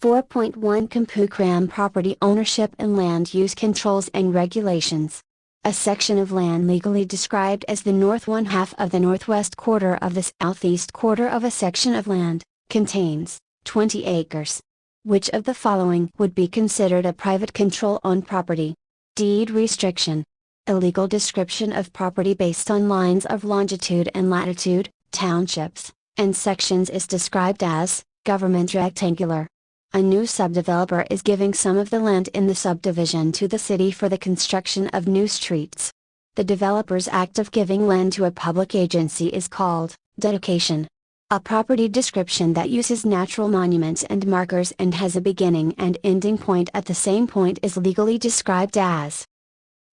4.1 Compucram Property Ownership and Land Use Controls and Regulations. A section of land legally described as the north one half of the northwest quarter of the southeast quarter of a section of land, contains 20 acres. Which of the following would be considered a private control on property? Deed restriction. Illegal description of property based on lines of longitude and latitude, townships, and sections is described as government rectangular. A new subdeveloper is giving some of the land in the subdivision to the city for the construction of new streets. The developer's act of giving land to a public agency is called dedication. A property description that uses natural monuments and markers and has a beginning and ending point at the same point is legally described as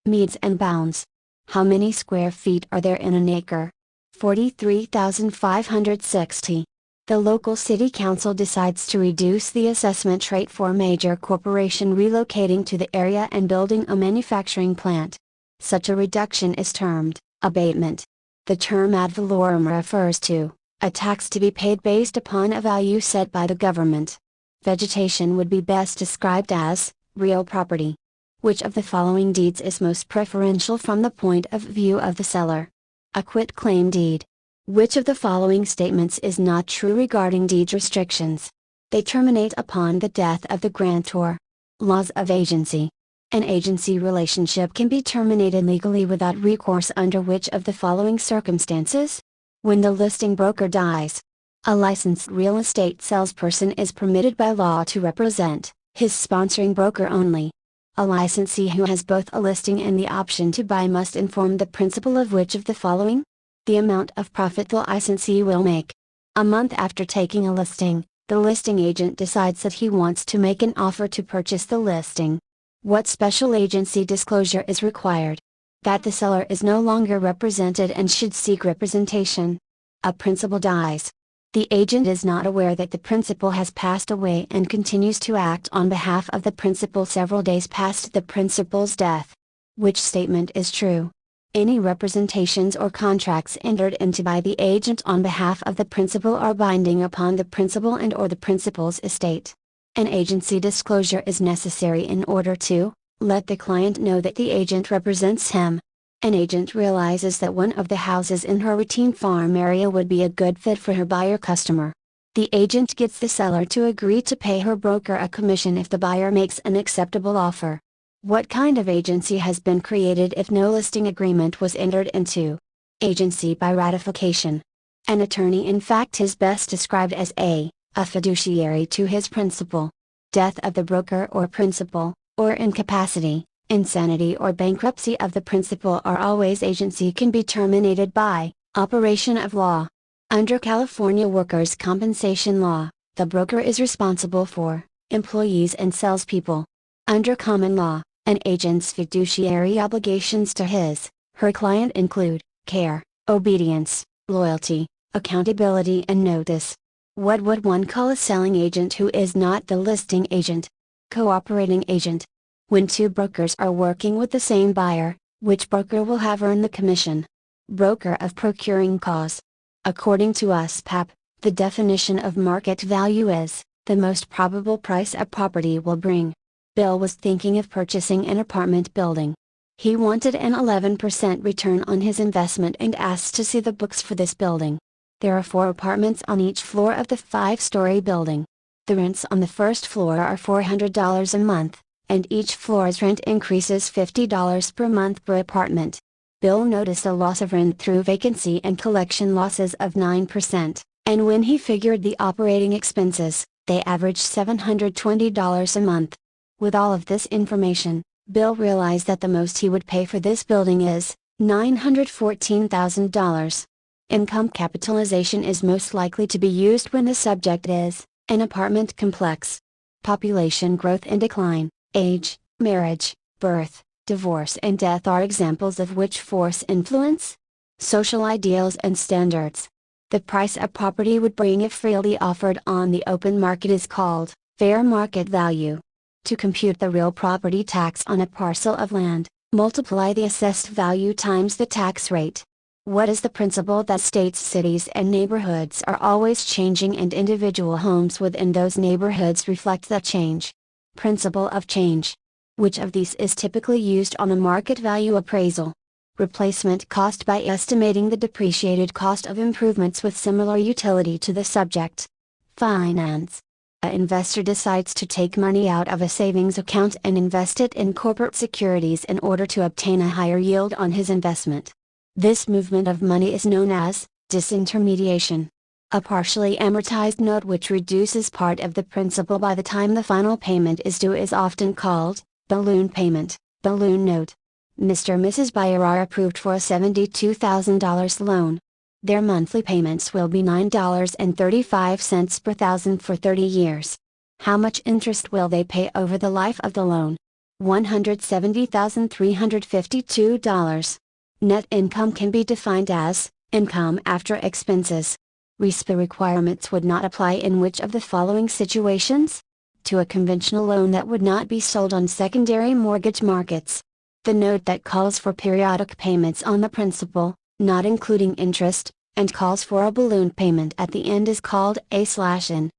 metes and bounds. How many square feet are there in an acre? 43,560. The local city council decides to reduce the assessment rate for a major corporation relocating to the area and building a manufacturing plant. Such a reduction is termed abatement. The term ad valorem refers to a tax to be paid based upon a value set by the government. Vegetation would be best described as real property. Which of the following deeds is most preferential from the point of view of the seller? A quitclaim deed. Which of the following statements is not true regarding deed restrictions? They terminate upon the death of the grantor. Laws of agency. An agency relationship can be terminated legally without recourse under which of the following circumstances? When the listing broker dies. A licensed real estate salesperson is permitted by law to represent his sponsoring broker only. A licensee who has both a listing and the option to buy must inform the principal of which of the following? The amount of profit the licensee will make. A month after taking a listing, the listing agent decides that he wants to make an offer to purchase the listing. What special agency disclosure is required? That the seller is no longer represented and should seek representation. A principal dies. The agent is not aware that the principal has passed away and continues to act on behalf of the principal several days past the principal's death. Which statement is true? Any representations or contracts entered into by the agent on behalf of the principal are binding upon the principal and or the principal's estate. An agency disclosure is necessary in order to let the client know that the agent represents him. An agent realizes that one of the houses in her routine farm area would be a good fit for her buyer customer. The agent gets the seller to agree to pay her broker a commission if the buyer makes an acceptable offer. What kind of agency has been created if no listing agreement was entered into? Agency by ratification. An attorney in fact is best described as a fiduciary to his principal. Death of the broker or principal, or incapacity, insanity or bankruptcy of the principal or always agency can be terminated by operation of law. Under California workers' compensation law, the broker is responsible for employees and salespeople. Under common law, an agent's fiduciary obligations to his, her client include care, obedience, loyalty, accountability and notice. What would one call a selling agent who is not the listing agent? Cooperating agent. When two brokers are working with the same buyer, which broker will have earned the commission? Broker of procuring cause. According to USPAP, the definition of market value is the most probable price a property will bring. Bill was thinking of purchasing an apartment building. He wanted an 11% return on his investment and asked to see the books for this building. There are 4 apartments on each floor of the 5-story building. The rents on the first floor are $400 a month, and each floor's rent increases $50 per month per apartment. Bill noticed a loss of rent through vacancy and collection losses of 9%, and when he figured the operating expenses, they averaged $720 a month. With all of this information, Bill realized that the most he would pay for this building is $914,000. Income capitalization is most likely to be used when the subject is an apartment complex. Population growth and decline, age, marriage, birth, divorce and death are examples of which force influence? Social ideals and standards. The price a property would bring if freely offered on the open market is called fair market value. To compute the real property tax on a parcel of land, multiply the assessed value times the tax rate. What is the principle that states cities and neighborhoods are always changing and individual homes within those neighborhoods reflect that change? Principle of change. Which of these is typically used on a market value appraisal? Replacement cost by estimating the depreciated cost of improvements with similar utility to the subject. Finance. An investor decides to take money out of a savings account and invest it in corporate securities in order to obtain a higher yield on his investment. This movement of money is known as disintermediation. A partially amortized note which reduces part of the principal by the time the final payment is due is often called balloon payment, balloon note. Mr. and Mrs. Buyer are approved for a $72,000 loan. Their monthly payments will be $9.35 per thousand for 30 years. How much interest will they pay over the life of the loan? $170,352. Net income can be defined as income after expenses. RESPA requirements would not apply in which of the following situations? To a conventional loan that would not be sold on secondary mortgage markets. The note that calls for periodic payments on the principal, not including interest, and calls for a balloon payment at the end is called a/n.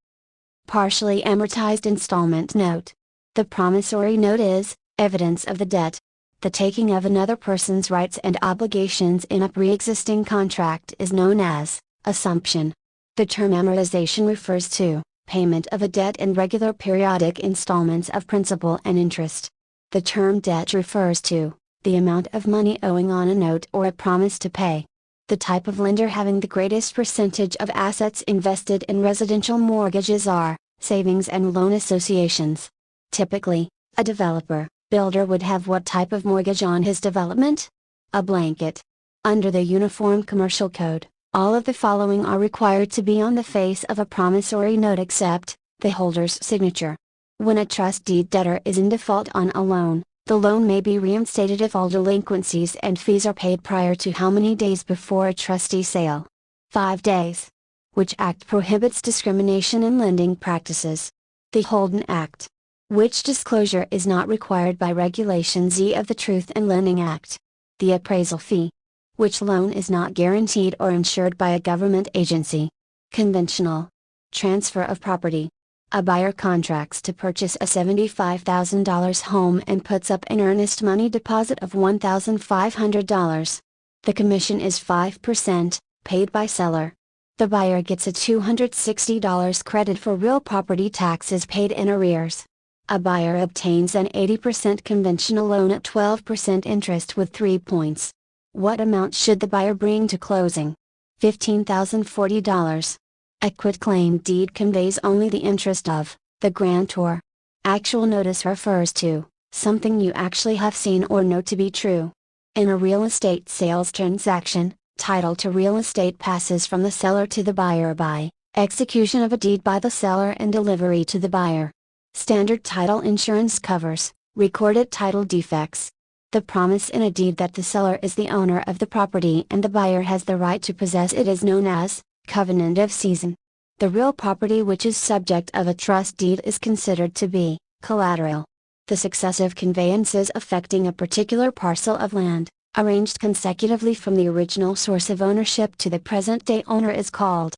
Partially amortized installment note. The promissory note is evidence of the debt. The taking of another person's rights and obligations in a pre-existing contract is known as assumption. The term amortization refers to payment of a debt in regular periodic installments of principal and interest. The term debt refers to the amount of money owing on a note or a promise to pay. The type of lender having the greatest percentage of assets invested in residential mortgages are savings and loan associations. Typically, a developer, builder would have what type of mortgage on his development? A blanket. Under the Uniform Commercial Code, all of the following are required to be on the face of a promissory note except the holder's signature. When a trust deed debtor is in default on a loan, the loan may be reinstated if all delinquencies and fees are paid prior to how many days before a trustee sale? 5 days. Which act prohibits discrimination in lending practices? The Holden Act. Which disclosure is not required by Regulation Z of the Truth in Lending Act? The appraisal fee. Which loan is not guaranteed or insured by a government agency? Conventional transfer of property. A buyer contracts to purchase a $75,000 home and puts up an earnest money deposit of $1,500. The commission is 5%, paid by seller. The buyer gets a $260 credit for real property taxes paid in arrears. A buyer obtains an 80% conventional loan at 12% interest with 3 points. What amount should the buyer bring to closing? $15,040. A quitclaim deed conveys only the interest of the grantor. Actual notice refers to something you actually have seen or know to be true. In a real estate sales transaction, title to real estate passes from the seller to the buyer by execution of a deed by the seller and delivery to the buyer. Standard title insurance covers recorded title defects. The promise in a deed that the seller is the owner of the property and the buyer has the right to possess it is known as covenant of season. The real property which is subject of a trust deed is considered to be collateral. The successive conveyances affecting a particular parcel of land, arranged consecutively from the original source of ownership to the present-day owner is called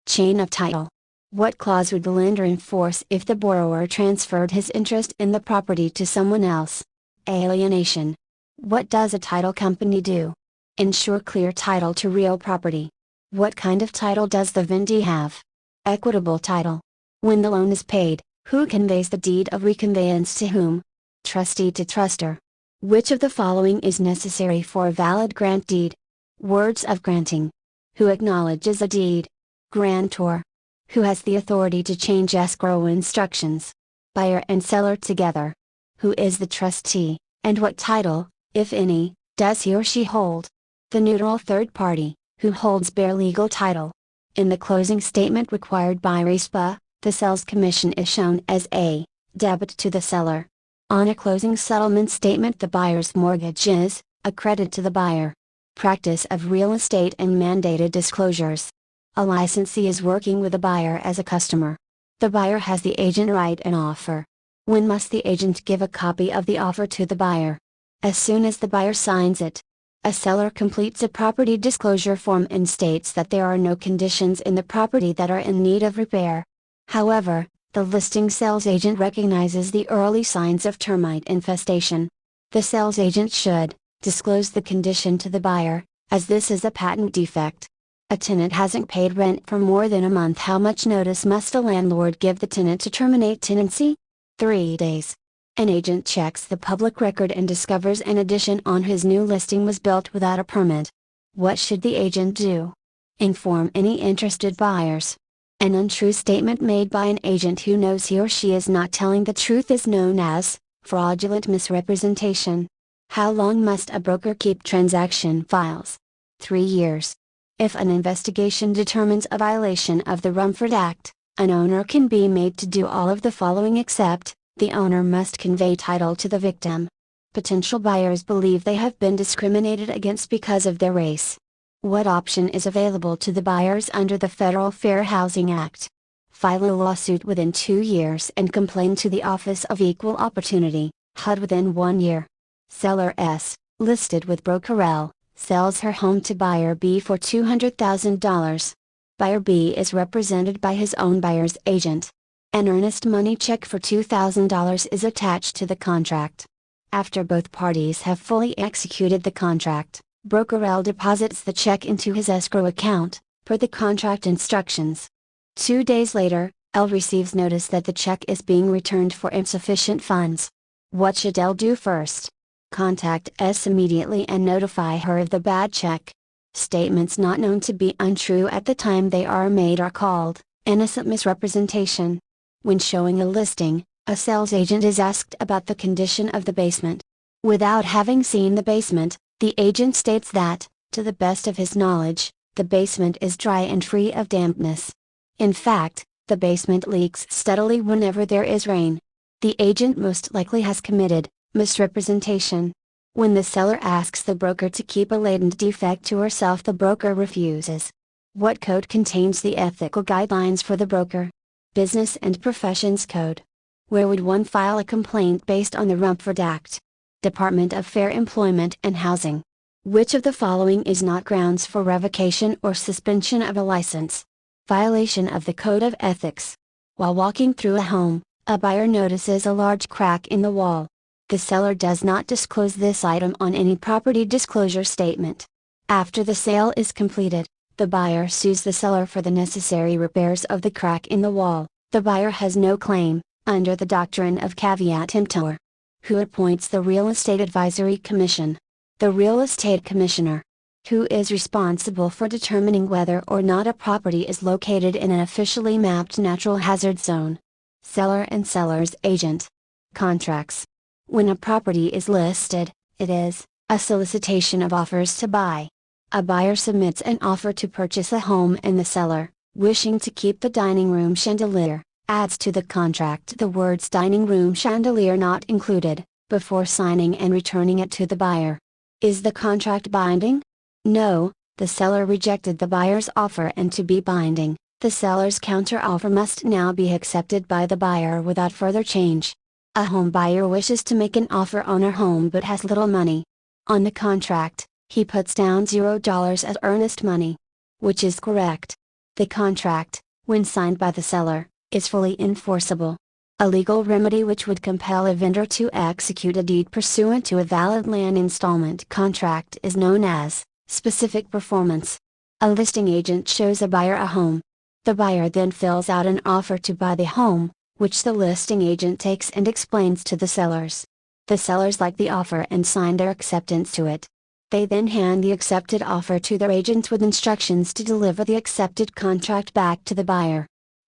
chain of title. What clause would the lender enforce if the borrower transferred his interest in the property to someone else? Alienation. What does a title company do? Ensure clear title to real property. What kind of title does the vendee have? Equitable title. When the loan is paid, who conveys the deed of reconveyance to whom? Trustee to truster. Which of the following is necessary for a valid grant deed? Words of granting. Who acknowledges a deed? Grantor. Who has the authority to change escrow instructions? Buyer and seller together. Who is the trustee, and what title, if any, does he or she hold? The neutral third party, who holds bare legal title. In the closing statement required by RESPA, the sales commission is shown as a debit to the seller. On a closing settlement statement, the buyer's mortgage is a credit to the buyer. Practice of real estate and mandated disclosures. A licensee is working with a buyer as a customer. The buyer has the agent write an offer. When must the agent give a copy of the offer to the buyer? As soon as the buyer signs it. A seller completes a property disclosure form and states that there are no conditions in the property that are in need of repair. However, the listing sales agent recognizes the early signs of termite infestation. The sales agent should disclose the condition to the buyer, as this is a patent defect. A tenant hasn't paid rent for more than a month. How much notice must a landlord give the tenant to terminate tenancy? 3 days. An agent checks the public record and discovers an addition on his new listing was built without a permit. What should the agent do? Inform any interested buyers. An untrue statement made by an agent who knows he or she is not telling the truth is known as fraudulent misrepresentation. How long must a broker keep transaction files? 3 years. If an investigation determines a violation of the Rumford Act, an owner can be made to do all of the following except, the owner must convey title to the victim. Potential buyers believe they have been discriminated against because of their race. What option is available to the buyers under the Federal Fair Housing Act? File a lawsuit within 2 years and complain to the Office of Equal Opportunity, HUD within 1 year. Seller S, listed with broker L, sells her home to buyer B for $200,000. Buyer B is represented by his own buyer's agent. An earnest money check for $2,000 is attached to the contract. After both parties have fully executed the contract, broker L deposits the check into his escrow account, per the contract instructions. 2 days later, L receives notice that the check is being returned for insufficient funds. What should L do first? Contact S immediately and notify her of the bad check. Statements not known to be untrue at the time they are made are called innocent misrepresentation. When showing a listing, a sales agent is asked about the condition of the basement. Without having seen the basement, the agent states that, to the best of his knowledge, the basement is dry and free of dampness. In fact, the basement leaks steadily whenever there is rain. The agent most likely has committed misrepresentation. When the seller asks the broker to keep a latent defect to herself, the broker refuses. What code contains the ethical guidelines for the broker? Business and Professions Code. Where would one file a complaint based on the Rumford Act? Department of Fair Employment and Housing. Which of the following is not grounds for revocation or suspension of a license? Violation of the Code of Ethics. While walking through a home, a buyer notices a large crack in the wall. The seller does not disclose this item on any property disclosure statement. After the sale is completed, the buyer sues the seller for the necessary repairs of the crack in the wall. The buyer has no claim, under the doctrine of caveat emptor. Who appoints the Real Estate Advisory Commission? The Real Estate Commissioner. Who is responsible for determining whether or not a property is located in an officially mapped natural hazard zone? Seller and seller's agent. Contracts. When a property is listed, it is a solicitation of offers to buy. A buyer submits an offer to purchase a home and the seller, wishing to keep the dining room chandelier, adds to the contract the words dining room chandelier not included, before signing and returning it to the buyer. Is the contract binding? No, the seller rejected the buyer's offer, and to be binding, the seller's counteroffer must now be accepted by the buyer without further change. A home buyer wishes to make an offer on her home but has little money. On the contract, he puts down $0 as earnest money. Which is correct? The contract, when signed by the seller, is fully enforceable. A legal remedy which would compel a vendor to execute a deed pursuant to a valid land installment contract is known as specific performance. A listing agent shows a buyer a home. The buyer then fills out an offer to buy the home, which the listing agent takes and explains to the sellers. The sellers like the offer and sign their acceptance to it. They then hand the accepted offer to their agents with instructions to deliver the accepted contract back to the buyer.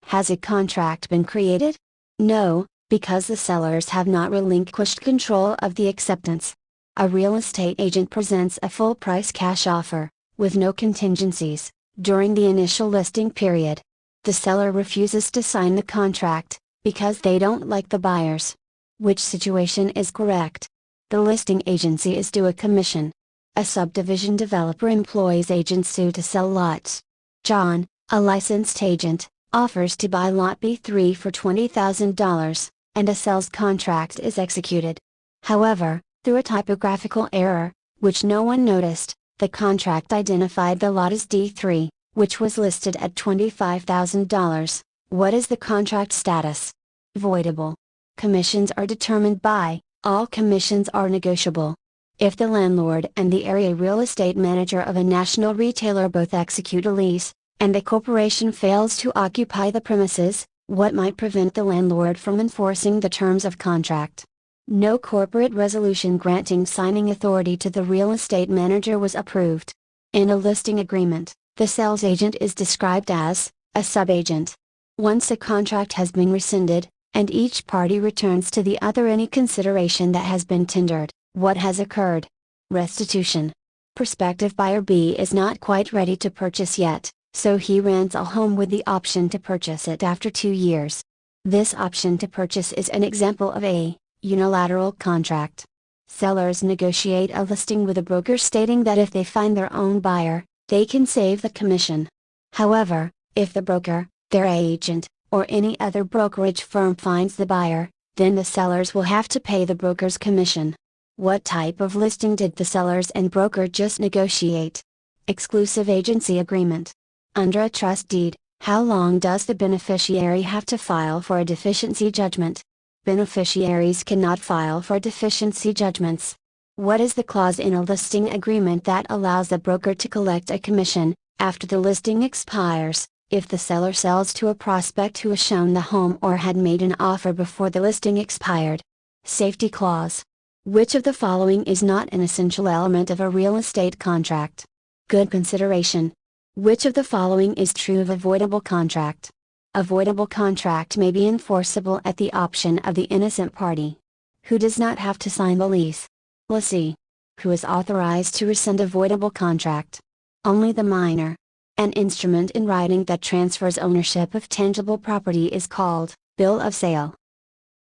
Has a contract been created? No, because the sellers have not relinquished control of the acceptance. A real estate agent presents a full price cash offer, with no contingencies, during the initial listing period. The seller refuses to sign the contract, because they don't like the buyers. Which situation is correct? The listing agency is due a commission. A subdivision developer employs agents to sell lots. John, a licensed agent, offers to buy lot B3 for $20,000, and a sales contract is executed. However, through a typographical error, which no one noticed. The contract identified the lot as D3, which was listed at $25,000. What is the contract status? Voidable. Commissions are determined by, all commissions are negotiable. If the landlord and the area real estate manager of a national retailer both execute a lease, and the corporation fails to occupy the premises, what might prevent the landlord from enforcing the terms of contract? No corporate resolution granting signing authority to the real estate manager was approved. In a listing agreement, the sales agent is described as a subagent. Once a contract has been rescinded, and each party returns to the other any consideration that has been tendered, what has occurred? Restitution. Prospective buyer B is not quite ready to purchase yet, so he rents a home with the option to purchase it after 2 years. This option to purchase is an example of a unilateral contract. Sellers negotiate a listing with a broker stating that if they find their own buyer, they can save the commission. However, if the broker, their agent, or any other brokerage firm finds the buyer, then the sellers will have to pay the broker's commission. What type of listing did the sellers and broker just negotiate? Exclusive agency agreement. Under a trust deed, how long does the beneficiary have to file for a deficiency judgment? Beneficiaries cannot file for deficiency judgments. What is the clause in a listing agreement that allows the broker to collect a commission, after the listing expires, if the seller sells to a prospect who has shown the home or had made an offer before the listing expired? Safety clause. Which of the following is not an essential element of a real estate contract? Good consideration. Which of the following is true of avoidable contract? Avoidable contract may be enforceable at the option of the innocent party. Who does not have to sign the lease? Lessee. Who is authorized to rescind avoidable contract? Only the minor. An instrument in writing that transfers ownership of tangible property is called bill of sale.